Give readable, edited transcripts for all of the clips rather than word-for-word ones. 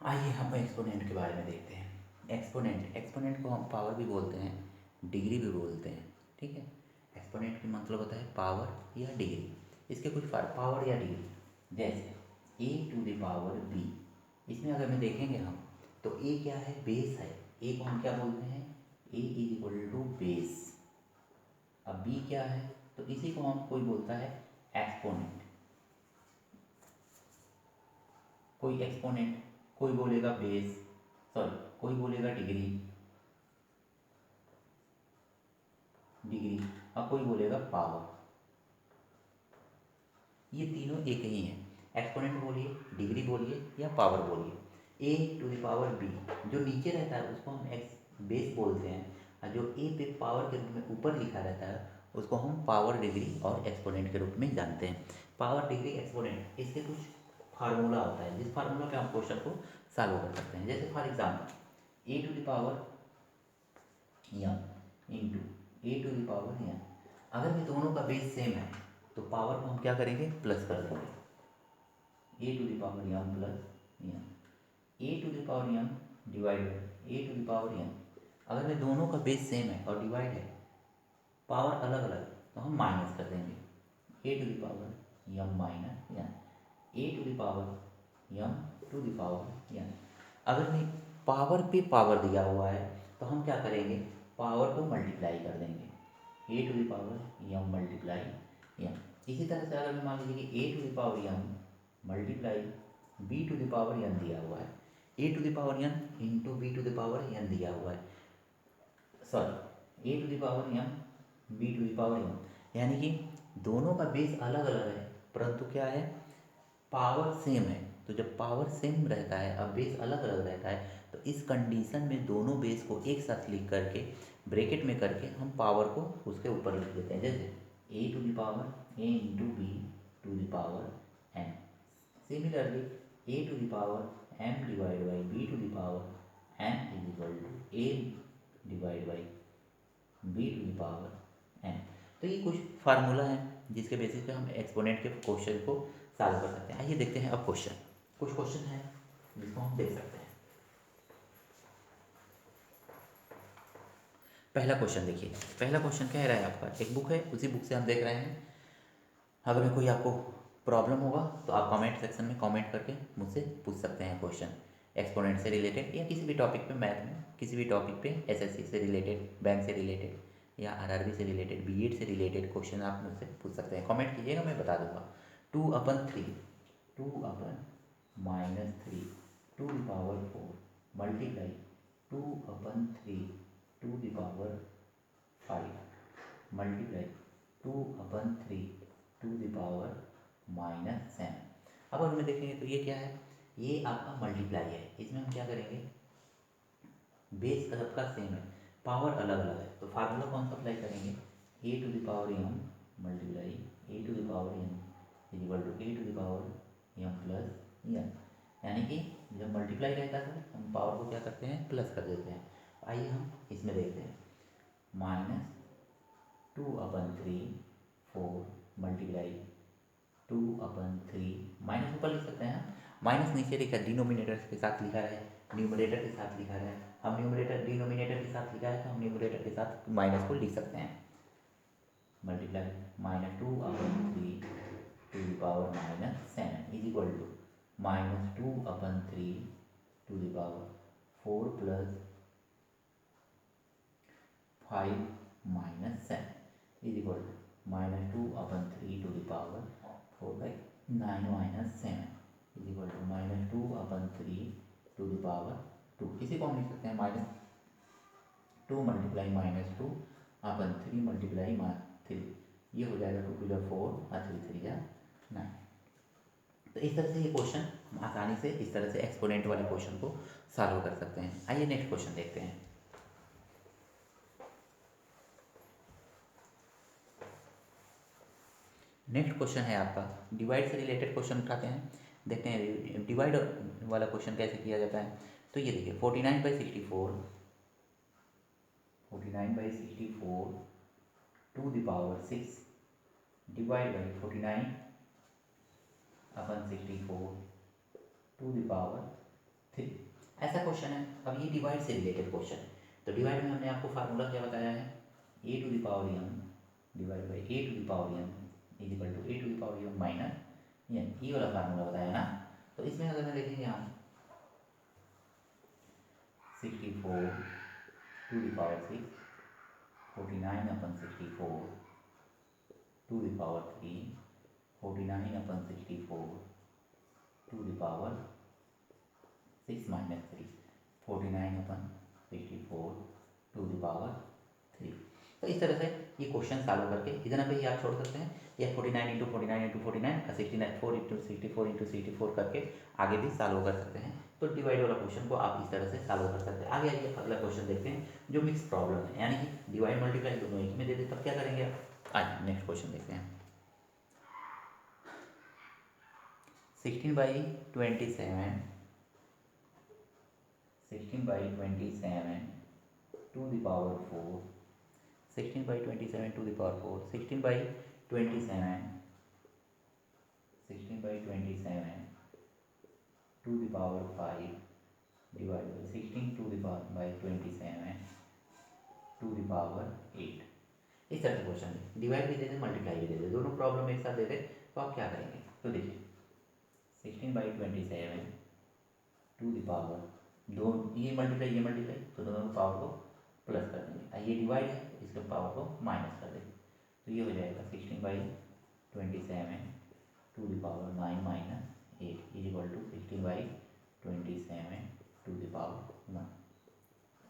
आइए हम एक्सपोनेंट के बारे में देखते हैं। एक्सपोनेंट एक्सपोनेंट को हम पावर भी बोलते हैं, डिग्री भी बोलते हैं। ठीक है, एक्सपोनेंट का मतलब होता है पावर या डिग्री। इसके कुछ पावर या डिग्री, जैसे a to the power B. इसमें अगर में देखेंगे हम तो ए क्या है, बेस है। ए को हम क्या बोलते हैं, ए इज इक्वल टू बेस। अब बी क्या है, तो इसी को हम कोई बोलता है एक्सपोनेंट। कोई एक्सपोनेंट, कोई बोलेगा बेस, सॉरी कोई बोलेगा डिग्री, डिग्री और कोई बोलेगा पावर। ये तीनों एक ही हैं। एक्सपोनेंट बोलिए, डिग्री बोलिए या पावर बोलिए। ए टू द पावर बी जो नीचे रहता है उसको हम एक्स बेस बोलते हैं, और जो ए पे पावर के रूप में ऊपर लिखा रहता है उसको हम पावर, डिग्री और एक्सपोनेंट के रूप में जानते हैं। पावर, डिग्री, एक्सपोनेंट, इसके कुछ फार्मूला होता है जिस फार्मूला पे हम क्वेश्चन को सॉल्व कर सकते हैं। जैसे for example a to the power m into a to the power m. अगर ये दोनों का बेस सेम है तो पावर को हम क्या करेंगे, प्लस कर देंगे। A to the power m plus m, a to the power m divide by a to the power m. अगर ये दोनों का बेस सेम है और डिवाइड है, पावर अलग अलग, तो हम माइनस कर देंगे। A to the power m minus m, a to the power m to the power m. अगर नहीं पावर पे पावर दिया हुआ है तो हम क्या करेंगे, पावर को मल्टीप्लाई कर देंगे। A to the power m multiply m. इसी तरह से अगर मान लीजिए कि a to the power m multiply b to the power n दिया हुआ है, a to the power n into b to the power n दिया हुआ है, sorry a to the power m b to the power n, यानी कि दोनों का बेस अलग अलग है परंतु क्या है, पावर सेम है। तो जब पावर सेम रहता है और बेस अलग अलग रहता है तो इस कंडीशन में दोनों बेस को एक साथ लिख करके ब्रैकेट में करके हम पावर को उसके ऊपर लिख देते हैं। जैसे a to the power a into b to the power m. Similarly a to the power m divide by b to the power m is equal to a divide by b to the power n. तो ये कुछ formula है जिसके basis पे हम exponent के question को solve कर सकते हैं। आइए देखते हैं अब क्वेश्चन। कुछ क्वेश्चन है जिसको हम देख सकते हैं। पहला क्वेश्चन देखिए, पहला क्वेश्चन कह रहा है आपका, एक बुक है उसी बुक से हम देख रहे हैं। अगर में कोई आपको प्रॉब्लम होगा तो आप कमेंट सेक्शन में कमेंट करके मुझसे पूछ सकते हैं क्वेश्चन, एक्सपोनेंट से रिलेटेड या किसी भी टॉपिक पे, मैथ में किसी भी टॉपिक पे, एसएससी से रिलेटेड, बैंक से रिलेटेड या आरआरबी से रिलेटेड, बीएड से रिलेटेड क्वेश्चन आप मुझसे पूछ सकते हैं। कमेंट कीजिएगा, मैं बता दूंगा। 2/3, 2/-3 to the power 4 multiply 2/3 to the power 5 multiply 2/3 to the power -7। अब अगर में देखेंगे तो ये क्या है, ये आपका मल्टीप्लाई है। इसमें हम क्या करेंगे, बेस सबका सेम है, पावर अलग अलग है, तो फार्मूला कौन सा अप्लाई करेंगे, a to the power m multiply a to the power n is equal to a to the power m plus n. यानी कि जब मल्टीप्लाई रहता है तो हम पावर को क्या करते हैं, प्लस कर देते हैं। आइए हम इसमें देखते हैं, -2/3 4 मल्टीप्लाई 2/3, माइनस ऊपर लिख सकते हैं, माइनस नीचे लिखा है, डिनोमिनेटर के साथ लिखा है, न्यूमरेटर के साथ लिखा है। हम न्यूमरेटर डिनोमिनेटर के साथ लिखा है तो हम न्यूमरेटर के साथ माइनस को लिख सकते हैं। Multiply -2/3 to the power -7 is equal to -2/3 to the power 4 plus 5 -7 is equal to -2/3 to the power 4/9 -7 is equal to -2/3 to the power 2। इसी को हम लिख सकते हैं -2 मल्टीप्लाई -2/3 मल्टीप्लाई 3। ये हो जाएगा 2 टू 4 और 3 3 9। तो इस तरह से ये क्वेश्चन हम आसानी से इस तरह से एक्सपोनेंट वाले क्वेश्चन को सॉल्व कर सकते हैं। आइए नेक्स्ट क्वेश्चन देखते हैं। नेक्स्ट क्वेश्चन है आपका डिवाइड से रिलेटेड क्वेश्चन उठाते हैं, देखते हैं डिवाइड वाला क्वेश्चन कैसे किया जाता है। तो ये देखिए 49/64 to the power 6 divide by 49/64 to the power 3। ऐसा क्वेश्चन है। अब ये डिवाइड से रिलेटेड क्वेश्चन है, तो डिवाइड में हमने आपको फार्मूला क्या बताया है, a to the power m divide by a to the power m is equal to a to the power m minus n, ये वाला फार्मूला बताया ना। तो इसमें अगर मैं देखेंगे हम 64 to the power 6, 49 upon 64 to the power 3, 49 upon 64 to the power 6 minus 3, 49 upon 64 to the power 3। तो इस तरह से ये क्वेश्चन सॉल्व करके इधर पे ही आप छोड़ सकते हैं, या 49 इंटू 49 इंटू 49 का 69 4 इंटू 64 इंटू 64 करके आगे भी सॉल्व कर सकते हैं। तो डिवाइड वाला क्वेश्चन को आप इस तरह से सॉल्व कर सकते हैं। आगे आइए अगला क्वेश्चन देखते हैं जो मिक्स प्रॉब्लम है, यानी कि डिवाइड मल्टीप्लाई दोनों एक में दे दे, तब क्या करेंगे आप। आइए नेक्स्ट क्वेश्चन देखते हैं। 16/27 16/27 to the power 4, 16/27 to the power 4, 16/27 to the power 5 divide by 16 to the power by 27 to the power 8। इस तरह से क्वेश्चन है, डिवाइड भी दे दे मल्टीप्लाई भी दे दे, दोनों प्रॉब्लम एक साथ दे दे, तो आप क्या करेंगे। तो देखिए 16/27 टू द पावर, दो ये मल्टीप्लाई तो दोनों पावर को प्लस कर देंगे, ये डिवाइड है इसके पावर को माइनस कर देंगे, तो ये हो जाएगा 16/27 to the power 9 minus 8 is equal to 16/27 to the power 1।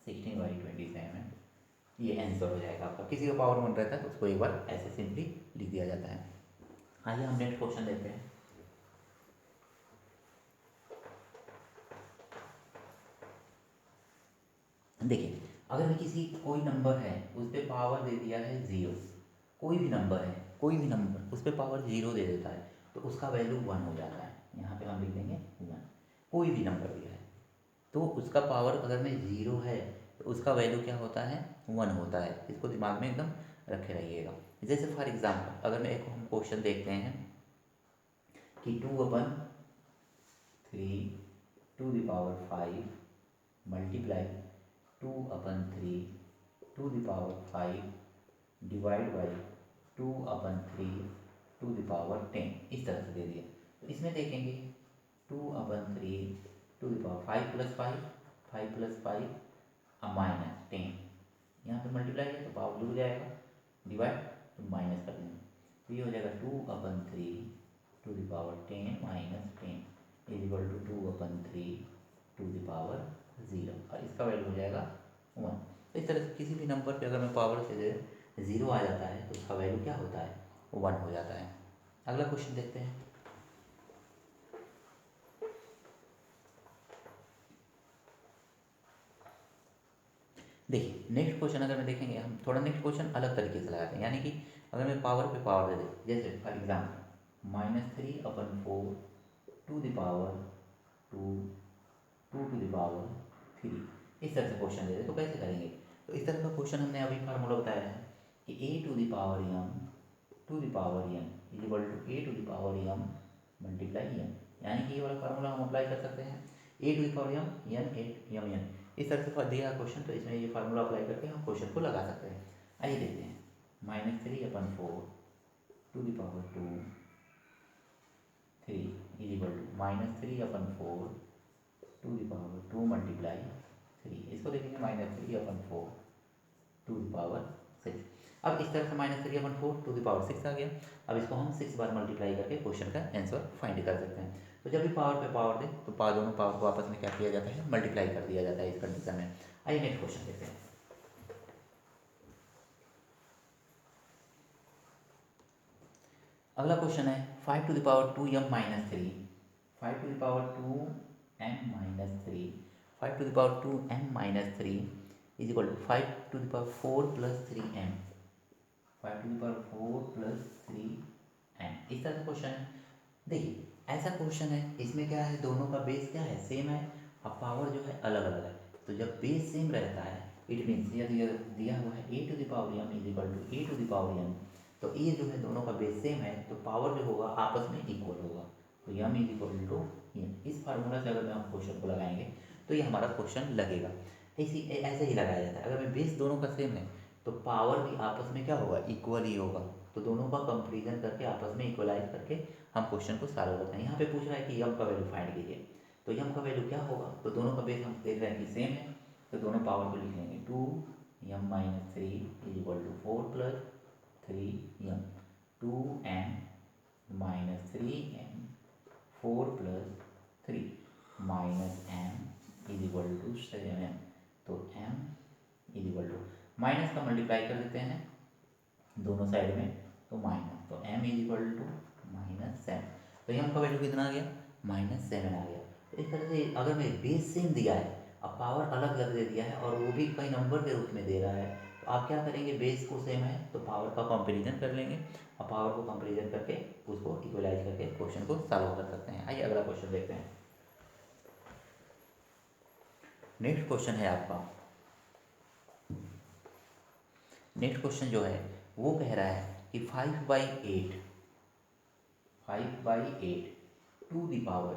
16/27 ये आंसर हो जाएगा आपका। किसी का पावर 1 रहता है तो उसको एक बार ऐसे सिंपली लिख दिया जाता है। आइए हम नेक्स्ट क्वेश्चन देखते हैं। देखिए अगर मैं किसी कोई नंबर है उस पर पावर दे दिया है 0, कोई भी नंबर है, कोई भी नंबर उस पर पावर 0 दे देता है तो उसका वैल्यू 1 हो जाता है। यहाँ पे हम लिख देंगे 1, कोई भी नंबर दिया है तो उसका पावर अगर में 0 है तो उसका वैल्यू क्या होता है, 1 होता है। इसको दिमाग में एकदम रखे रहिएगा। जैसे फॉर एग्जांपल अगर मैं एक हम क्वेश्चन देखते हैं कि 2/3 to the power 5 multiply 2/3 to the power 5 divide by 2/3 to the power 10, इस तरह से दे दिया। तो इसमें देखेंगे 2/3 to the power 5 plus 5 minus 10, यहाँ पे मल्टीप्लाई है तो पावर जुड़ जाएगा, डिवाइड तो माइनस कर देंगे, तो ये हो जाएगा 2/3 to the power 10 minus 10 is equal to 2/3 to the power 0, और इसका वैल्यू हो जाएगा 1। तो इस तरह से किसी भी नंबर पे अगर मैं पावर से 0 आ जाता है तो उसका वैल्यू क्या होता है, 1 हो जाता है। अगला क्वेश्चन देखते हैं। देखिए नेक्स्ट क्वेश्चन अगर मैं देखेंगे, हम थोड़ा नेक्स्ट क्वेश्चन अलग तरीके से लगाते हैं, यानी कि अगर मैं पावर पे पावर दे दे, जैसे for example -3/4 to the power 2 to the power 3, इस तरह से क्वेश्चन दे दे तो कैसे करेंगे। तो इस तरह का क्वेश्चन हमने अभी फार्मूला बताया है कि a to the power m to the power n is equal to a to the power m multiply n, यानी कि ये वाला फार्मूला हम अप्लाई कर सकते हैं, a to the power m n m n, इस तरह से दिया क्वेश्चन तो इसमें ये फार्मूला अप्लाई करके हम क्वेश्चन को लगा सकते हैं। आइए देखते हैं -3/4 to the power 2 3 is equal to -3/4 to the power 2 multiply 3, इसको देखेंगे -3/4 टू द पावर 6। अब इस तरह से -3/4 टू द पावर 6 आ गया। अब इसको हम 6 बार मल्टीप्लाई करके क्वेश्चन का आंसर फाइंड कर सकते हैं। तो जब भी पावर पे पावर दे तो दोनों पावर को आपस में क्या किया जाता है, मल्टीप्लाई कर दिया जाता है इस कंडीशन में। आइए नेक्स्ट क्वेश्चन देखते हैं। अगला क्वेश्चन है 5 to the power 2m minus 3, 5 to the power 2m minus 3, 5 to the power 2m minus 3 is equal to 5 to the power 4 plus 3m, 5 to the power 4 plus 3m, इस तरह का question है। देखिए ऐसा क्वेश्चन है, इसमें क्या है, दोनों का बेस क्या है, सेम है, अब पावर जो है अलग अलग है। तो जब बेस सेम रहता है इट मीन्स यदि दिया हुआ है a to the power m is equal to a to the power m, तो ये जो है दोनों का बेस सेम है तो पावर जो होगा आपस में इक्वल होगा, तो m इज इक्वल टू इस फार्मूला से अगर हम क्वेश्चन को लगाएंगे तो ये हमारा क्वेश्चन लगेगा। ऐसे ही लगाया जाता है। अगर में बेस दोनों का सेम है तो पावर भी आपस में क्या होगा, इक्वल ही होगा। तो दोनों का कंपेरिजन करके आपस में इक्वलाइज करके हम क्वेश्चन को सॉल्व करते हैं। यहाँ पे पूछ रहा है कि यम का वैल्यू फाइंड कीजिए, तो यम का वैल्यू क्या होगा, तो दोनों का बेस हम देख रहे हैं कि सेम है, तो दोनों पावर को लिख लेंगे 2m-3 = 4 + 3m, 2m-3m 4 + 3 -m = 7m। तो m = माइनस का मल्टीप्लाई कर देते हैं दोनों साइड में, तो माइनस, तो m = -7। तो यम का वैल्यू कितना आ गया, -7 आ गया। तो इस तरह से अगर मैं बेस सेम दिया है, अब पावर अलग अलग दे दिया है और वो भी कई नंबर के रूप में दे रहा है, तो आप क्या करेंगे, बेस को सेम है तो पावर का कंपेरिजन कर लेंगे और पावर को कंपेरिजन करके उसको इक्वलाइज करके क्वेश्चन को सॉल्व कर सकते हैं। आइए अगला क्वेश्चन देखते हैं। नेक्स्ट क्वेश्चन है आपका, नेक्स्ट क्वेश्चन जो है वो कह रहा है कि 5/8 टू द पावर,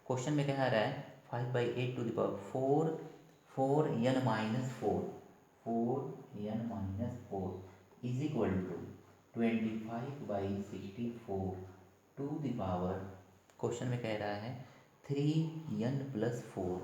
क्वेश्चन में कह रहा है 5/8 to the power 4n-4 is equal to 25/64 to the power, question में कह रहा है 3n+4।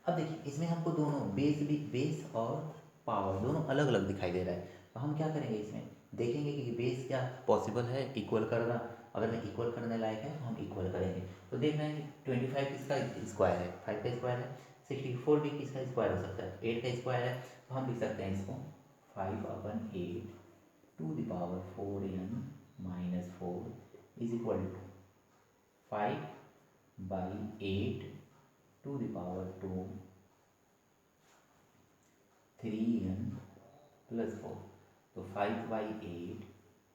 अब देखिए इसमें हमको दोनों बेस और पावर दोनों अलग अलग दिखाई दे रहा है, तो हम क्या करेंगे, इसमें देखेंगे कि बेस क्या पॉसिबल है इक्वल करना, अगर मैं इक्वल करने लायक है तो हम इक्वल करेंगे। तो देख रहे हैं कि 25 किसका स्क्वायर है, 5 का स्क्वायर है, 64 भी किसका स्क्वायर हो सकता है, 8 का स्क्वायर है, तो हम लिख सकते हैं इसको 5/8 to the power 4n-4 is equal to 5/8 to the power 2 3n+4। तो 5/8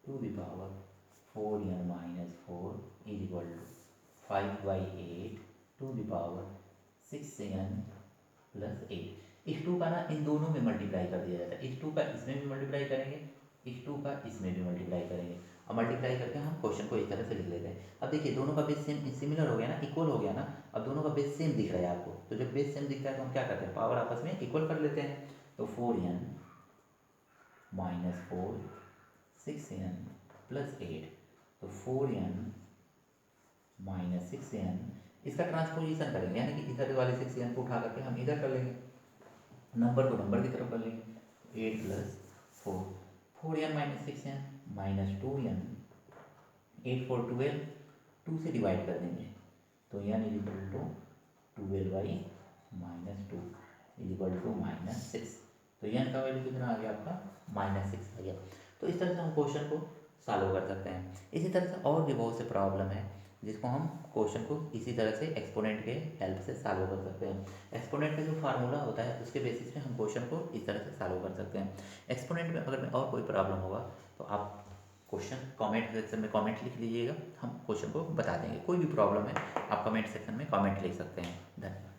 to the power 4n-4 is equal to 5/8 to the power 6n+8। इस 2 का ना इन दोनों में मल्टीप्लाई कर दिया जाता है, इस 2 का इसमें भी मल्टीप्लाई करेंगे, इस 2 का इसमें भी मल्टीप्लाई करेंगे और मल्टीप्लाई करके हम क्वेश्चन को इस तरह से लिख लेते हैं। अब देखिए दोनों का बेस सेम सिमिलर हो गया ना, इक्वल हो गया ना, अब दोनों का बेस सेम दिख रहा है आपको, तो जब बेस सेम दिखता है तो हम क्या करते हैं, पावर आपस में इक्वल कर लेते हैं। तो 4n-4 6n+8, तो 4n-6n, इसका ट्रांसपोजिशन करेंगे, यानी कि इधर वाले 6n को उठा करके हम इधर कर लेंगे, नंबर को नंबर की तरफ कर लेंगे, 8+4, 4n-6n -2n, 8 4 12, 2 से डिवाइड कर देंगे, तो n = 12/-2 = -6। तो n का वैल्यू कितना आ गया आपका, -6 आ गया। तो इस तरह से हम क्वेश्चन को सॉल्व कर सकते हैं। इसी तरह से और भी बहुत से प्रॉब्लम है जिसको हम क्वेश्चन को इसी तरह से एक्सपोनेंट के हेल्प से सॉल्व कर सकते हैं। एक्सपोनेंट का जो फार्मूला होता है उसके बेसिस पे हम क्वेश्चन को इस तरह से सॉल्व कर सकते हैं। एक्सपोनेंट में अगर और कोई प्रॉब्लम होगा तो आप क्वेश्चन कमेंट सेक्शन में कमेंट लिख लीजिएगा, हम क्वेश्चन को बता देंगे। कोई भी प्रॉब्लम है आप कमेंट सेक्शन में कमेंट लिख सकते हैं। धन्यवाद।